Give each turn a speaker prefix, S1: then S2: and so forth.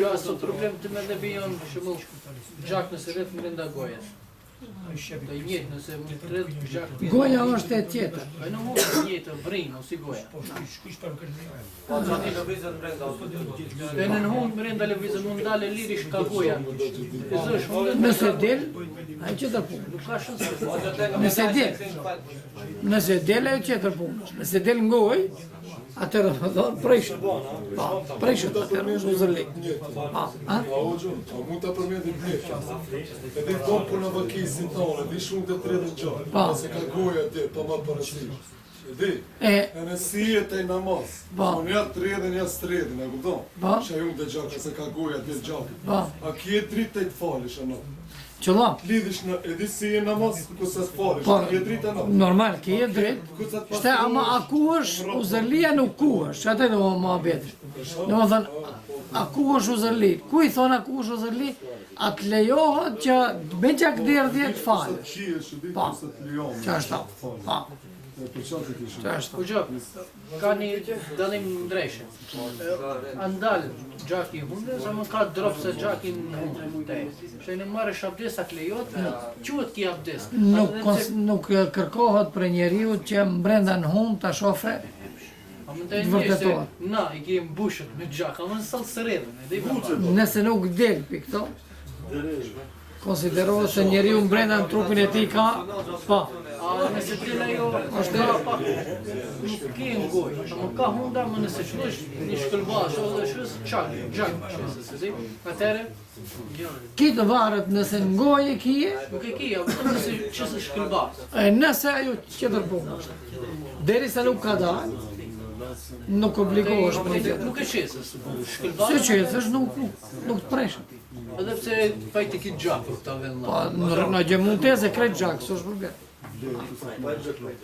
S1: Asë problem të me dhe bijon shumë gjak nëse rrët më rënda gojes. Të i njëtë nëse më të rrët gjak...
S2: Goja është e tjetër.
S1: E në mund të njëtë vrinë, o si goja. E në mund më rënda levizën, mund dalë lirish ka goja.
S2: Nëse del, a i qëtër punë.
S1: Nuk ka shumë se...
S2: Nëse del e qëtër punë. Nëse del në goj, atërë më thonë prejshën. Prejshën, atërë është uzërlik.
S3: A mund të përmendit njëtë. Edhe i tonë për në vakisin tonë, di shumë të të redhën gjallë. Se ka goja të pa ma parasysh. Di, e nësi e taj namaz. Unë ja të redhën, ja së të redhën, e kupton? Që ajo të gjallë, se ka goja të gjallë. A kje dritë të i të falish, a në?
S2: Qëlla?
S3: Lidhish në edhi si e namaz, kësa të falish, kje dritë a në?
S2: Normal, kje dritë. Shte, ama a ku është uzërlia nuk ku është, që atë e do më abetër. Në më thënë, a ku është uzërli? Ku i thonë a ku është uzërli? A të lejohet që me qak derdhje të falësh. Pa, që është ta. Pa. Që është
S1: Po gjë, ka një dalim ndrejshë. Andal gjaki hunde, sa më ka dropë se gjaki në hunde. Që në marrë abdes a klejot, quhet ki abdes.
S2: Nuk kërkohet për njeriu që brenda në hund të shofe të vërtetohet.
S1: Na, i kemë bushët me gjak, a më nësallë së redhën.
S2: Nëse nuk del për këto, konsiderohet se njeriu brenda në trupin e tij ka pa.
S1: Nëse t'ile jo, është ka pak, nuk ke në gojë, më ka hunda, më nëse që është një shkëlbash, edhe shës gjak, atëre?
S2: Kitë varet nëse në gojë e kije,
S1: Nuk e kije, nëse qësë shkëlbash.
S2: Nëse ajo qëtër punë është. Deri se nuk ka dalë, nuk obligohesh për një tjetër.
S1: Nuk e qesës, shkëlbash.
S2: Se qesësh nuk të preshën.
S1: Edhe pse pajti ki gjak, këta vend.
S2: Në gjemuteze krejt gjak, së është problem.